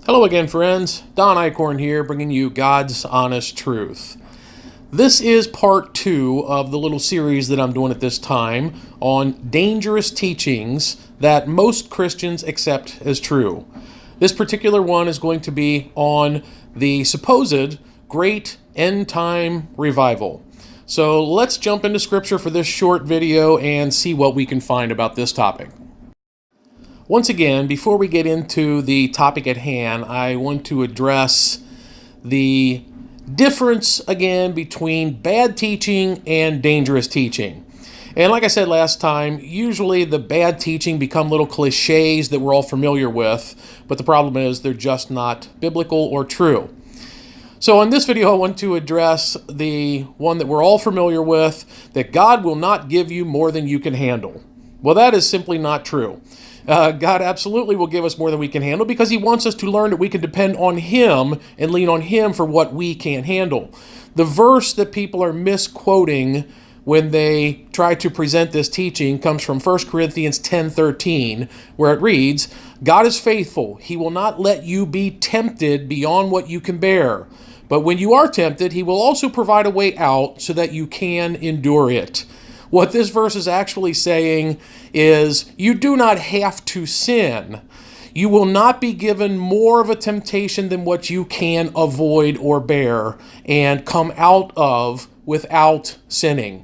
Hello again, friends. Don Eichhorn here, bringing you God's honest truth. This is part 2 of the little series that I'm doing at this time on dangerous teachings that most Christians accept as true. This particular one is going to be on the supposed great end-time revival. So let's jump into Scripture for this short video and see what we can find about this topic. Once again, before we get into the topic at hand, I want to address the difference again between bad teaching and dangerous teaching. And like I said last time, usually the bad teaching become little cliches that we're all familiar with, but the problem is they're just not biblical or true. So in this video, I want to address the one that we're all familiar with, that God will not give you more than you can handle. Well, that is simply not true. God absolutely will give us more than we can handle because He wants us to learn that we can depend on Him and lean on Him for what we can't handle. The verse that people are misquoting when they try to present this teaching comes from 1 Corinthians 10:13, where it reads, "God is faithful. He will not let you be tempted beyond what you can bear. But when you are tempted, He will also provide a way out so that you can endure it." What this verse is actually saying is you do not have to sin. You will not be given more of a temptation than what you can avoid or bear and come out of without sinning.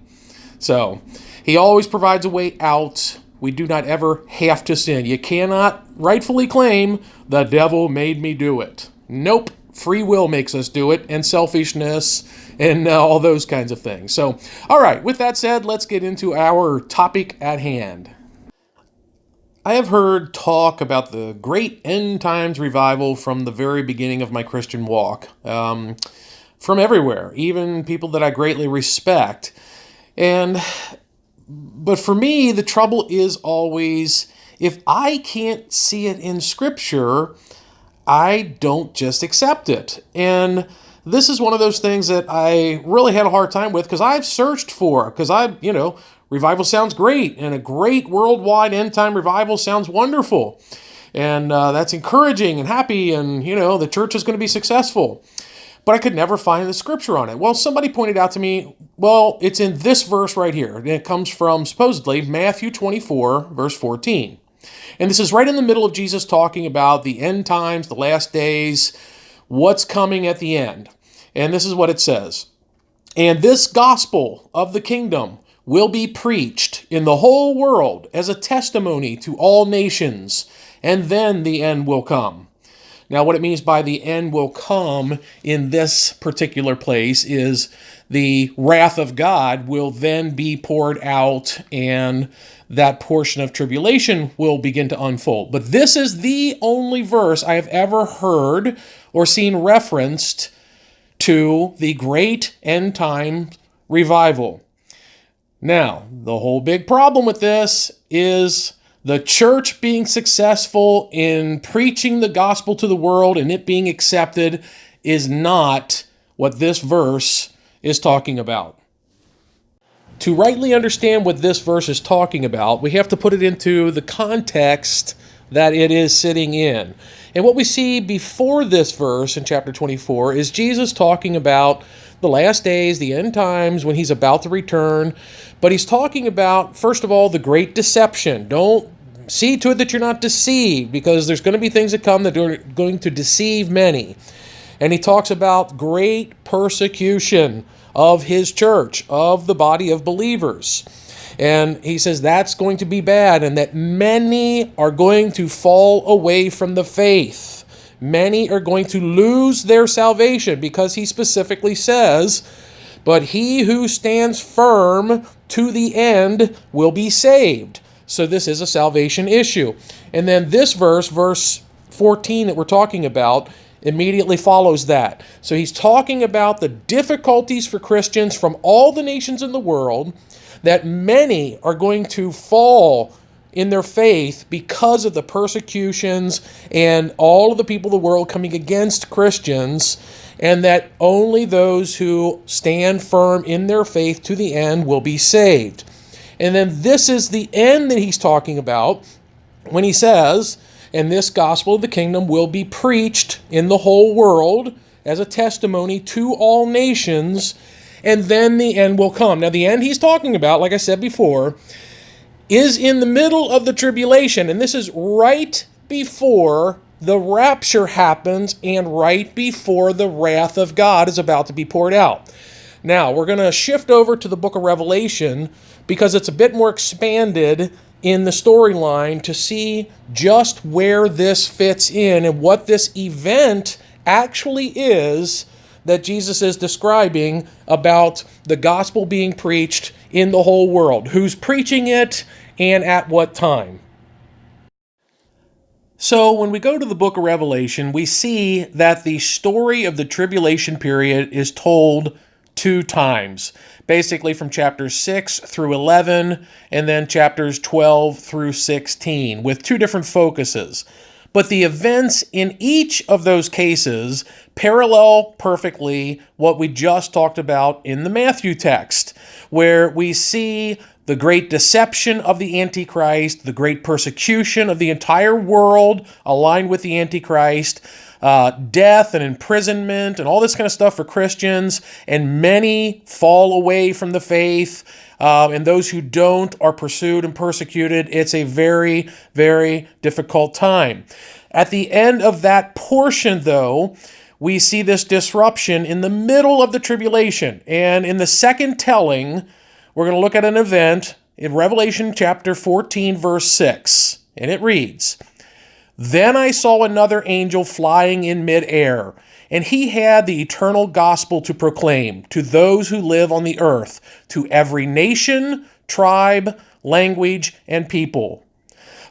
So, He always provides a way out. We do not ever have to sin. You cannot rightfully claim, the devil made me do it. Nope. Free will makes us do it, and selfishness, and all those kinds of things. So, all right, with that said, let's get into our topic at hand. I have heard talk about the great end times revival from the very beginning of my Christian walk, from everywhere, even people that I greatly respect. But for me, the trouble is always, if I can't see it in Scripture, I don't just accept it. And this is one of those things that I really had a hard time with because I've searched for, revival sounds great, and a great worldwide end-time revival sounds wonderful. And that's encouraging and happy, and, the church is going to be successful. But I could never find the Scripture on it. Well, somebody pointed out to me, well, it's in this verse right here. And it comes from, supposedly, Matthew 24, verse 14. And this is right in the middle of Jesus talking about the end times, the last days, what's coming at the end. And this is what it says. "And this gospel of the kingdom will be preached in the whole world as a testimony to all nations, and then the end will come." Now, what it means by the end will come in this particular place is the wrath of God will then be poured out, and that portion of tribulation will begin to unfold. But this is the only verse I have ever heard or seen referenced to the great end time revival. Now, the whole big problem with this is the church being successful in preaching the gospel to the world and it being accepted is not what this verse is talking about. To rightly understand what this verse is talking about, we have to put it into the context that it is sitting in. And what we see before this verse in chapter 24 is Jesus talking about the last days, the end times, when He's about to return. But He's talking about, first of all, the great deception. Don't see to it that you're not deceived, because there's going to be things that come that are going to deceive many. And He talks about great persecution of His church, of the body of believers. And He says that's going to be bad, and that many are going to fall away from the faith. Many are going to lose their salvation, because He specifically says, "But he who stands firm to the end will be saved." So this is a salvation issue. And then this verse 14 that we're talking about, immediately follows that. So he's talking about the difficulties for Christians from all the nations in the world, that many are going to fall in their faith because of the persecutions and all of the people of the world coming against Christians, and that only those who stand firm in their faith to the end will be saved. And then this is the end that he's talking about when he says, and this gospel of the kingdom will be preached in the whole world as a testimony to all nations, and then the end will come. Now, the end he's talking about, like I said before, is in the middle of the tribulation, and this is right before the rapture happens and right before the wrath of God is about to be poured out. Now, we're going to shift over to the book of Revelation because it's a bit more expanded in the storyline to see just where this fits in and what this event actually is that Jesus is describing about the gospel being preached in the whole world. Who's preaching it and at what time? So when we go to the book of Revelation, we see that the story of the tribulation period is told 2 times, basically from chapters 6 through 11, and then chapters 12 through 16, with 2 different focuses. But the events in each of those cases parallel perfectly what we just talked about in the Matthew text, where we see the great deception of the Antichrist, the great persecution of the entire world aligned with the Antichrist, death and imprisonment and all this kind of stuff for Christians, and many fall away from the faith, and those who don't are pursued and persecuted. It's a very, very difficult time. At the end of that portion, though, we see this disruption in the middle of the tribulation. And in the second telling, we're going to look at an event in Revelation chapter 14, verse 6. And it reads, "Then I saw another angel flying in midair, and he had the eternal gospel to proclaim to those who live on the earth, to every nation, tribe, language, and people."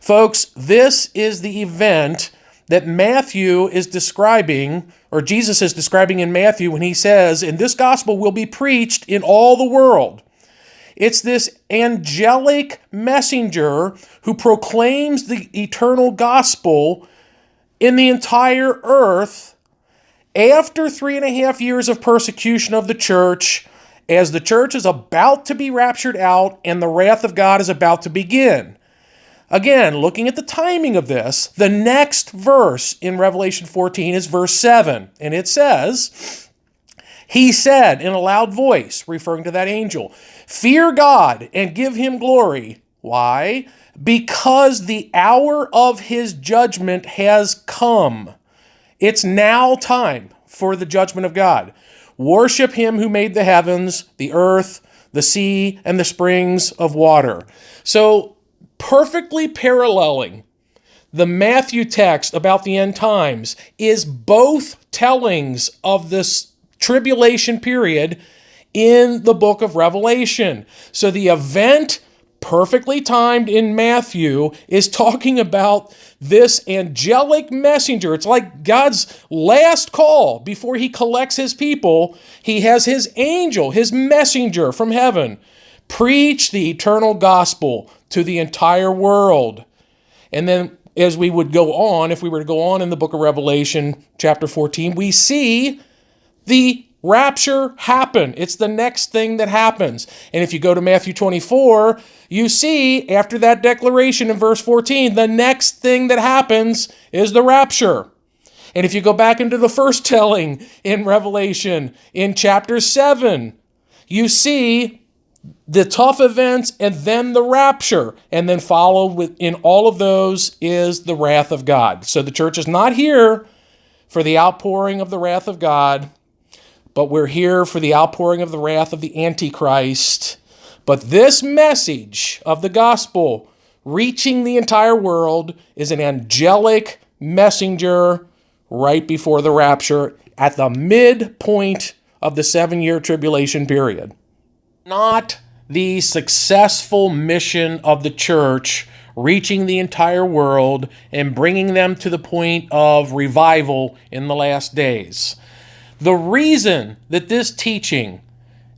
Folks, this is the event that Matthew is describing, or Jesus is describing in Matthew when he says, "And this gospel will be preached in all the world." It's this angelic messenger who proclaims the eternal gospel in the entire earth after 3.5 years of persecution of the church, as the church is about to be raptured out and the wrath of God is about to begin. Again, looking at the timing of this, the next verse in Revelation 14 is verse 7, and it says, "He said in a loud voice," referring to that angel, "Fear God and give him glory." Why? "Because the hour of his judgment has come." It's now time for the judgment of God. "Worship him who made the heavens, the earth, the sea, and the springs of water." So, perfectly paralleling the Matthew text about the end times is both tellings of this tribulation period in the book of Revelation. So the event perfectly timed in Matthew is talking about this angelic messenger. It's like God's last call before he collects his people. He has his angel, his messenger from heaven, preach the eternal gospel to the entire world. And then as we would go on, if we were to go on in the book of Revelation, chapter 14, we see the rapture happen. It's the next thing that happens. And if you go to Matthew 24, you see after that declaration in verse 14, the next thing that happens is the rapture. And if you go back into the first telling in Revelation in chapter 7, you see the tough events and then the rapture. And then followed within all of those is the wrath of God. So the church is not here for the outpouring of the wrath of God, but we're here for the outpouring of the wrath of the Antichrist. But this message of the gospel reaching the entire world is an angelic messenger right before the rapture at the midpoint of the 7-year tribulation period. Not the successful mission of the church reaching the entire world and bringing them to the point of revival in the last days. The reason that this teaching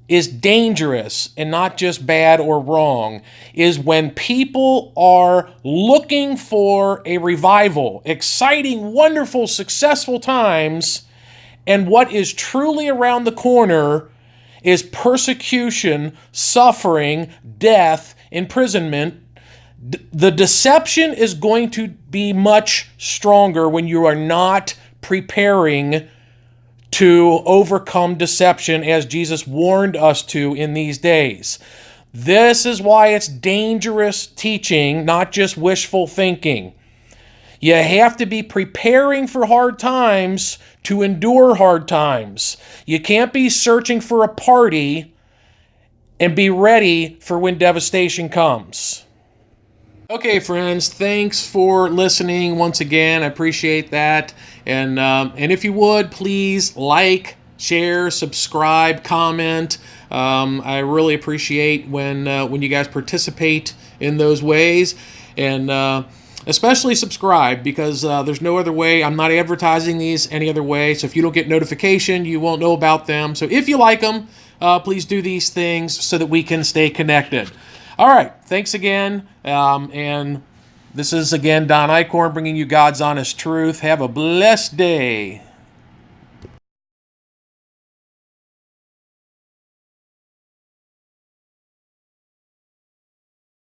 is dangerous and not just bad or wrong is when people are looking for a revival, exciting, wonderful, successful times, and what is truly around the corner is persecution, suffering, death, imprisonment, The deception is going to be much stronger when you are not preparing to overcome deception, as Jesus warned us to in these days. This is why it's dangerous teaching, not just wishful thinking. You have to be preparing for hard times to endure hard times. You can't be searching for a party and be ready for when devastation comes. Okay, friends, thanks for listening once again. I appreciate that. And if you would, please like, share, subscribe, comment. I really appreciate when you guys participate in those ways. And especially subscribe, because there's no other way. I'm not advertising these any other way. So if you don't get notification, you won't know about them. So if you like them, please do these things so that we can stay connected. All right, thanks again. And this is, again, Don Eichhorn bringing you God's honest truth. Have a blessed day.